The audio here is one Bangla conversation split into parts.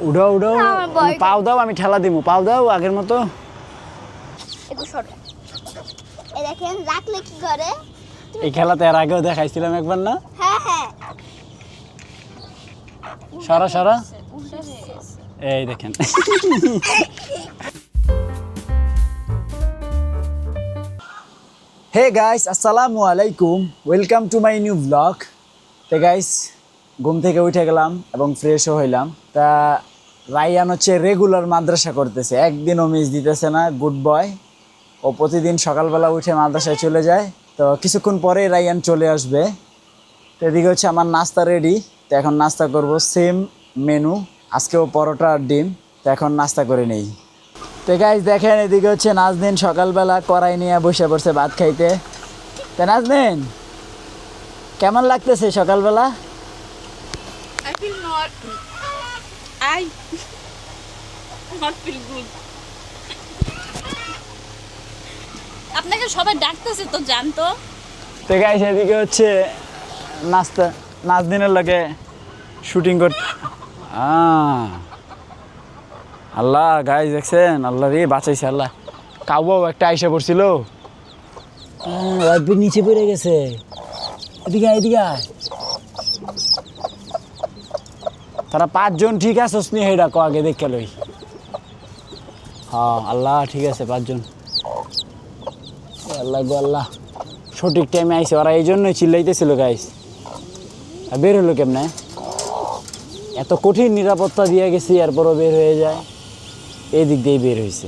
উঠাও উঠাও, পাও দাও, আমি ঠেলা দিব, পাও দাও আগের মতো। দেখেন রাখলে কি করে। এই খেলাতে এর আগেও দেখাইছিলাম একবার না? হ্যাঁ হ্যাঁ। সরা সরা, এই দেখেন। হে গাইস, আসসালামু আলাইকুম, welcome to my new blog. তো গাইস, ঘুম থেকে উঠে গেলাম এবং ফ্রেশও হইলাম। তা রাইয়ান হচ্ছে রেগুলার মাদ্রাসা করতেছে, একদিনও মিস দিতেছে না, গুড বয়। ও প্রতিদিন সকালবেলা উঠে মাদ্রাসায় চলে যায়। তো কিছুক্ষণ পরে রাইয়ান চলে আসবে। তো এদিকে হচ্ছে আমার নাস্তা রেডি। তো এখন নাস্তা করব, সেম মেনু, আজকেও পরোটা আর ডিম। তো এখন নাস্তা করে নেই। তো গাইস দেখেন, এদিকে হচ্ছে নাজনীন সকালবেলা কড়াই নিয়ে বসে পড়ছে ভাত খাইতে। তো নাজনীন, কেমন লাগতেছে সকালবেলা? I feel not feel good. আপনাকে সবাই ডাকতেছে তো, জানতো। তো গাইস এদিকে হচ্ছে নাস্তা, নাজনীনের লাগে শুটিং করতে। আল্লাহ গাইস দেখছেন, আল্লাহ রে বাঁচাইছে আল্লাহ। কাউবাও একটা আইসা পড়ছিল, নিচে পড়ে গেছে। এদিকে এদিকে তারা 5 জন ঠিক আছে, স্নেহিরা কো আগে দেখে লই। হ্যাঁ আল্লাহ ঠিক আছে, 5 জন। আল্লাহ গো আল্লাহ, সঠিক টাইমে আইসে ওরা, এই জন্যই চিল্লাইতেছিল গাইস। আর বের হলো কেমনে? এত কঠিন নিরাপত্তা দিয়ে গেছি, এরপরও বের হয়ে যায়। এই দিক দিয়েই বের হয়েছে।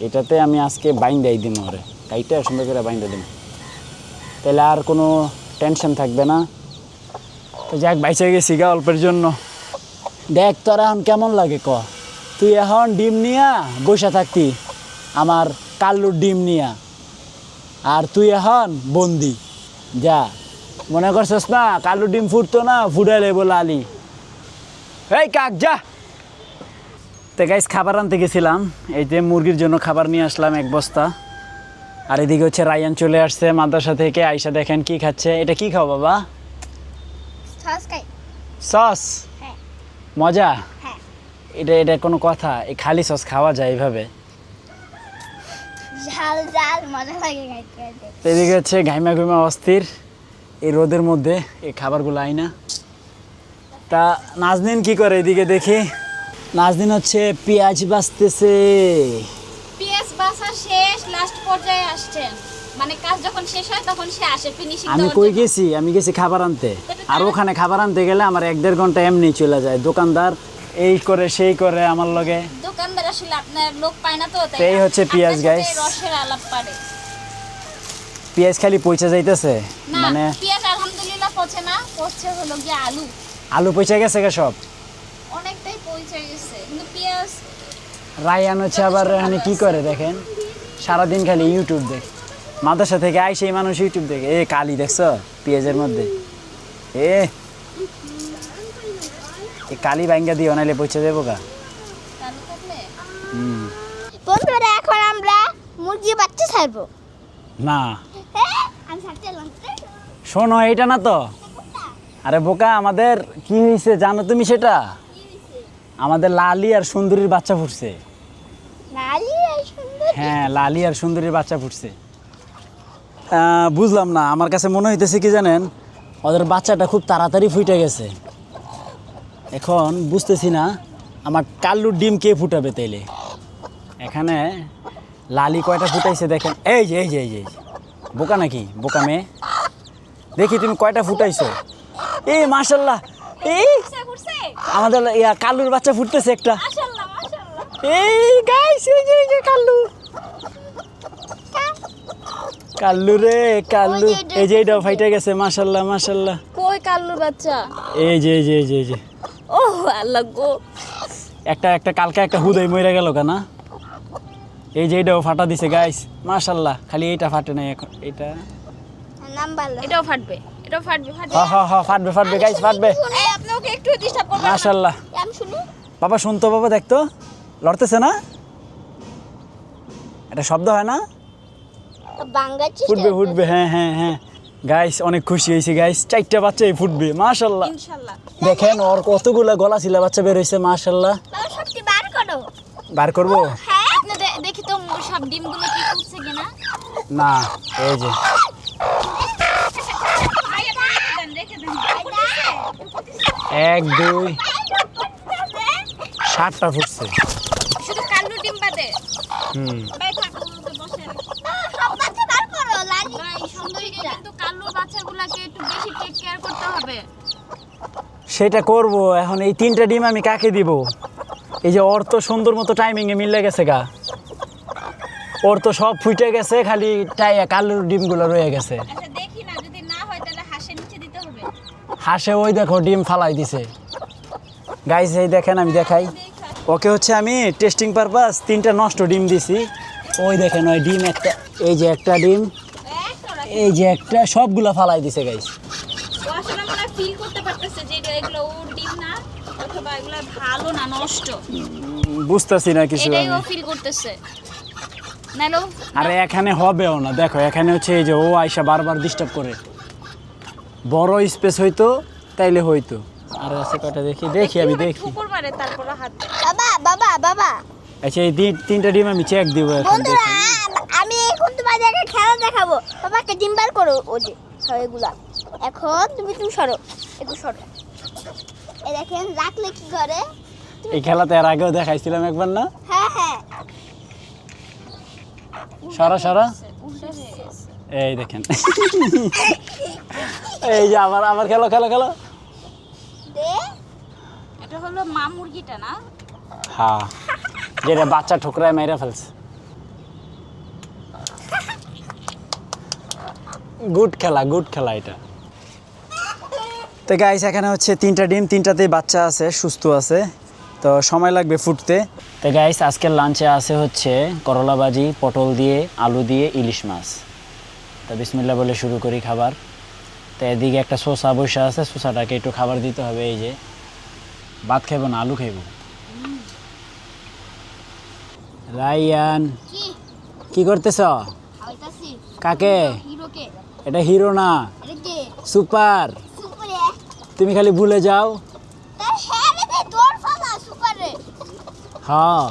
এটাতে আমি আজকে বাইন্দাই দিন, ওরে কাইটা সুন্দর করে বাইন্দা দিন, তাহলে আর কোনো টেনশন থাকবে না। তো যাক, বাইচে গেছি গা অল্পের জন্য। দেখ তোর এখন কেমন লাগে ক? তুই এখন ডিম নিয়া বসে থাকতি, আমার কাল্লুর ডিম নিয়া, আর তুই এখন বন্দি। যা মনে করছিস না কাল্লুর ডিম ফুটতো না, ফুটাইলে বলে আলি। এই কাক যা। তো গাইস খাবার আনতে গেছিলাম, এই যে মুরগির জন্য খাবার নিয়ে আসলাম 1 বস্তা। আর এদিকে হচ্ছে রায়ান চলে আসছে মাদ্রাসা থেকে, আইসা দেখেন কি খাচ্ছে। এটা কি খাও বাবা? সস খাই। সস? হ্যাঁ। মজা? হ্যাঁ। এটা কোনো কথা? এই খালি সস খাওয়া যায় এইভাবে? ঝাল ঝাল মজা লাগে খাইতে। তো এদিকে হচ্ছে ঘাইমা ঘুমা অস্থির এই রোদের মধ্যে, এই খাবারগুলো আই না। তা নাজনীন কি করে এদিকে দেখি? নাজনীন হচ্ছে পেঁয়াজ বাছতেছে। পিএস বাসা শেষ, লাস্ট পর্যায়ে আসছেন, মানে কাজ যখন শেষ হয় তখন সে আসে ফিনিশিং। আমি কই গেছি? আমি গেছি খাবার আনতে, আর ওখানে খাবার আনতে গেলে আমার 1-1.5 ঘন্টা এমনি চলে যায়। দোকানদার এই করে সেই করে আমার লগে। দোকানদার আসলে আপনার লোক পায় না তো, তাই এই হচ্ছে পেঁয়াজ গাইস, রসের আলাপ পারে। পেঁয়াজ খালি পয়সা যাইতেছে, না মানে পেঁয়াজ আলহামদুলিল্লাহ পচে না, পচছে হলো গিয়ে আলু। আলু পয়সা গেছে গে সব, অনেকটাই পচে গেছে, কিন্তু পেঁয়াজ। রায়ান হচ্ছে আবার এখানে কি করে দেখেন, সারাদিন খালি ইউটিউব দেখ। মাদ্রাসা থেকে আইসে এই মানুষ ইউটিউব দেখে। এ কালি দেখছো পেঁয়াজের মধ্যে? এ কালি ভাঙ্গা দিও, নাইলে পয়সা দেবো গা। আলু থাকলে বন্ধুরা, এখন আমরা মুরগি বাচ্চা ছাড়বো। না হ্যাঁ, আমি ছাড়তে এলাম। শোনো, এইটা না তো। আরে বোকা, আমাদের কি হয়েছে জানো তুমি সেটা? আমাদের লালি আর সুন্দরীর বাচ্চা ফুটছে। লালি আর সুন্দর। হ্যাঁ, লালি আর সুন্দরীর বাচ্চা ফুটছে। বুঝলাম না, আমার কাছে মনে হইতেছে কি জানেন, ওদের বাচ্চাটা খুব তাড়াতাড়ি ফুটে গেছে। এখন বুঝতেছি না আমার কাল্লুর ডিম কে ফুটাবে তাইলে। এখানে লালি কয়টা ফুটাইছে দেখেন, এই যে এই যে এই যে বোকা নাকি, বোকা মেয়ে। দেখি তুমি কয়টা ফুটাইছো। এই মাশাল্লাহ, এই আমাদের কাল্লুর বাচ্চা ফুটতেছে একটা। মাশাআল্লাহ মাশাআল্লাহ। এই গাইস, এই যে কাল্লু, কাল্লু রে কাল্লু, এই যে এটাও ফাইটে গেছে। মাশাল্লাহ মাশাল্লাহ। কই কাল্লুর বাচ্চা? এই যে এই যে এই যে এই যে ও আল্লাহ গো, একটা কালকে একটা হুদাই মরে গেল কেনা। এই যে এটাও ফাটা দিছে গাইস, মাশাল্লাহ। খালি এইটা ফাটে নাই এখন, এইটা নাম ভালো। এটাও ফাটবে, এটাও ফাটবে ফাটবে। হ্যাঁ ফাটবে ফাটবে গাইস, ফাটবে। এই আপনি ওকে একটু ডিস্টার্ব করবেন না। মাশাল্লাহ। আমি শুনি। বাবা শুনতো, বাবা দেখতো, লড়তেছে না? এটা শব্দ হয় না? বাঙ্গাচ্ছিস? ফুটবে ফুটবে, হ্যাঁ হ্যাঁ হ্যাঁ। গাইস অনেক খুশি হয়েছি গাইস, 4টা বাচ্চাই ফুটবে মাশাআল্লাহ। ইনশাআল্লাহ। দেখেন ওর কতগুলা গলা ছিলা বাচ্চা বের হয়েছে মাশাআল্লাহ। বাবা সবটি বার করো। বার করবো হ্যাঁ আপনি দেখি তো সব ডিমগুলো কি ফুটছে কিনা। না, এই যে রেখে দেন। 1 2 7টা ফুটছে। শুধু কালো ডিম বাদে। হুম ভাই থাকুন বসেন। সব বাচ্চা বার করো লালি ভাই সুন্দরীকে কিন্তু কালো বাচ্চাগুলোকে একটু বেশি টেক কেয়ার করতে হবে। সেটা করব। এখন এই 3টা ডিম আমি কাকে দিব? এই যে ওর তো সুন্দর মতো টাইমিংয়ে মিলে গেছে গা, ওর তো সব ফুটে গেছে, খালি কালোর ডিমগুলো রয়ে গেছে। আচ্ছা দেখি না, যদি না হয় তাহলে হাঁসের নিচে দিতে হবে। হাসে ওই দেখো ডিম ফালাই দিছে গাইস, এই দেখেন আমি দেখাই। ওকে হচ্ছে আমি টেস্টিং পারপাস 3টা নষ্ট ডিম দিছি। ওই দেখেন ওই ডিম একটা, এই যে একটা ডিম, এই যে একটা, সবগুলা ফালাই দিছে গাইস। ও আসলে আমরা ফিল করতে পারতেছে যে এগুলো ওর ডিম না, অথবা এগুলো ভালো না, নষ্ট। বুঝতেছি না কিছু এটাই ও আমি। ফিল করতেছে। নাইলো আরে এখানে হবেও না, দেখো এখানে হচ্ছে এই যে ও আইসা বারবার ডিস্টার্ব করে। বড় স্পেস হইতো তাইলে হইতো। আর আছে কয়টা দেখি আমি দেখি। ঠুকুর মারে তারপর হাত দেয়। বাবা বাবা বাবা আচ্ছা এই 3টা ডিম আমি চেক দিব এখন বন্ধুরা দেখি। আমি এখন তোমাদেরকে খেলা দেখাবো। বাবাকে ডিম বার করো ও যে সবগুলা। এখন তুমি সরো, একটু সরো। এই দেখেন রাখলে কি করে। এই খেলাতে এর আগেও দেখাইছিলাম একবার না? হ্যাঁ হ্যাঁ সরা এই দেখেন এই যে আবার খেলো দে এটা হলো মা মুরগিটা না? হ্যাঁ, যেটা বাচ্চা ঠোকরায় মেরে ফেলছে। গুড খেলা এটা। তো গাইস এখানে হচ্ছে 3টা ডিম, 3টাতেই বাচ্চা আছে, সুস্থ আছে, তো সময় লাগবে ফুটতে। তো গাইস আজকের লাঞ্চে আছে হচ্ছে করলা ভাজি, পটল দিয়ে, আলু দিয়ে, ইলিশ মাছ। তো বিসমিল্লাহ বলে শুরু করি খাবার। তো এদিকে একটা শসা বসে আছে, শসাটাকে একটু খাবার দিতে হবে। এই যে ভাত খাইব না, আলু খাইব। রায়ান কি কি করতেছ? খাইতাছি কাকে? হিরোকে। এটা হিরো না, এটা কে? সুপার। সুপারে তুমি খালি ভুলে যাও। তার হ্যাঁ রে তোর ফালা সুপারে। হ্যাঁ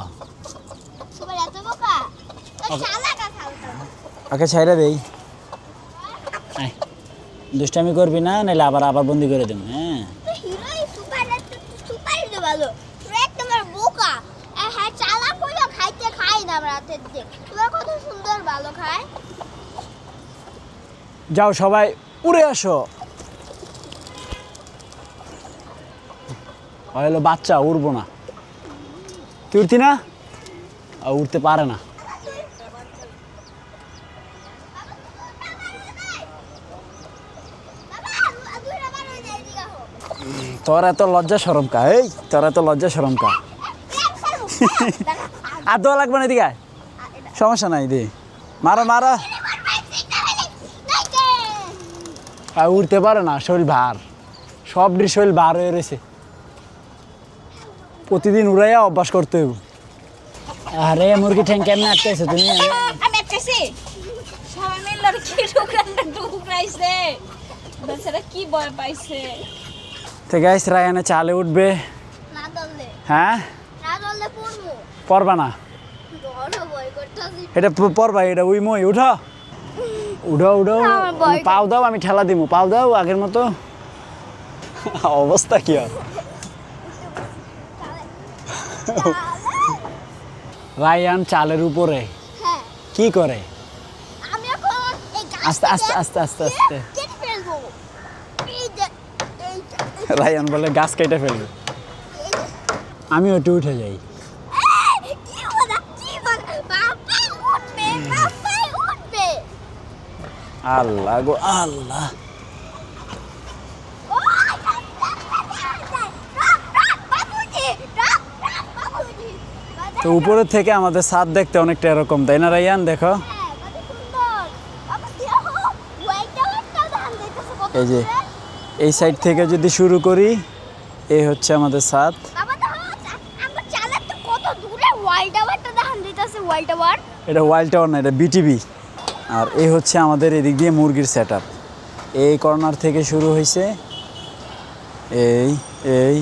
সুপার এত বোকা। তোর শালা কা খালতা। ওকে ছাইরা দেই। আয়, দুষ্টামি করবি না, নাহলে আবার বন্দি করে দেব। হ্যাঁ তো হিরোই সুপারে সুপারই তো ভালো। তুই একদম আর বোকা। হ্যাঁ চালা কইলো খাইতে খাই না রাতের দিন। তোরা কত সুন্দর ভালো খায়। যাও সবাই উড়ে আসো। হলো বাচ্চা, উড়বো না। তুই উঠতি না? উঠতে পারে না। বাবা দুইটা বার হয়ে যায় দিগা হো। তোর এত লজ্জা শরম কা? তোর এত লজ্জা শরম কা? আর দোয়া লাগবে না, এদিকে আয়। সমস্যা নাই, দি মারো। আর উঠতে পারে না, শরীর ভার, সব শরীর ভার হয়ে রয়েছে। প্রতিদিন উড়াইয়া অভ্যাস করতে হইব। আরে মুরগি ঠ্যাং কেমনে আটকাইছো তুমি? আমি আটকাইছি। সবাই মিলে আর কি ঠুকরাইছে। বেচারা কি ভয় পাইছে। তো গাইস রায়ানে চালে উঠবে। না দললে হ্যাঁ না দললে পড়মু। পরবা না, বড় বই করতেছি। এটা পরবা, এটা উই মই। উঠো আমার ভয় পাও দাও, আমি ঠেলা দিব। পাও দাও আগের মতো। অবস্থা কি আর। রায়ান চালের উপরে হ্যাঁ কি করে? আমি এখন এই গাছ আস্তে আস্তে আস্তে আস্তে আস্তে। কেটে ফেলবো। এই যে রায়ান বলে গাছ কেটে ফেলবে। আমি ওটা উঠে যাই। কি বলে বাবা উঠবে। আল্লাহ গো আল্লাহ। তো উপরের থেকে আমাদের ছাদ দেখতে অনেকটা এরকম, তাই না রায়ান? দেখো এই যে এই সাইড থেকে যদি শুরু করি, এই হচ্ছে আমাদের ছাদ। এটা ওয়াইল্ড টাওয়ার না, এটা বিটিভি। আর এই হচ্ছে আমাদের এদিক দিয়ে মুরগির সেট আপ। এই কর্নার থেকে শুরু হয়েছে, এই এই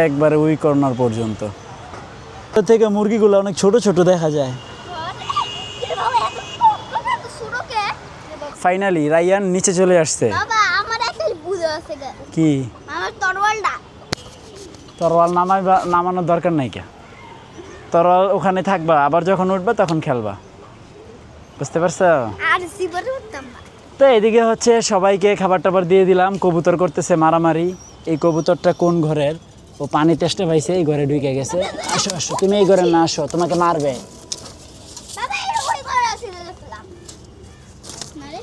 একবারে ওই কর্নার পর্যন্ত। এর থেকে মুরগিগুলো অনেক ছোট ছোট দেখা যায়। ফাইনালি রায়ান নিচে চলে আসছে। বাবা আমার একটা বুঝে আছে গা। কি আমার তরোয়ালটা তরোয়াল নামানোর দরকার নাই কে, তরোয়াল ওখানে থাকবা, আবার যখন উঠবা তখন খেলবা, বুঝতে পারছো? আর জীবনে উঠতাম না। তো এদিকে হচ্ছে সবাইকে খাবার টাবার দিয়ে দিলাম। কবুতর করতেছে মারামারি। এই কবুতরটা কোন ঘরের, ও পানি টেস্টে পাইছে, এই ঘরে ঢুকে গেছে। আসো আসো, তুমি এই ঘরে না আসো, তোমাকে মারবে। বাবা এটা ওই ঘরে আছে দেখলাম না রে।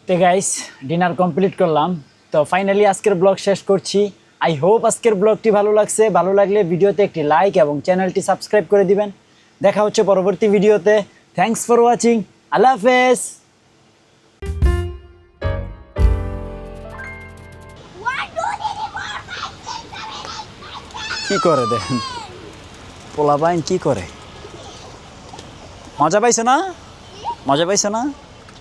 তো গাইস ডিনার কমপ্লিট করলাম, তো ফাইনালি আজকের ব্লগ শেষ করছি। আই হোপ আজকের ব্লগটি ভালো লাগছে। ভালো লাগলে ভিডিওতে একটি লাইক এবং চ্যানেলটি সাবস্ক্রাইব করে দিবেন। দেখা হচ্ছে পরবর্তী ভিডিওতে। Thanks for watching. আল্লাহ হাফেজ। কি করে দেখেন পোলাপাইন কি করে, মজা পাইছো না? মজা পাইছো না?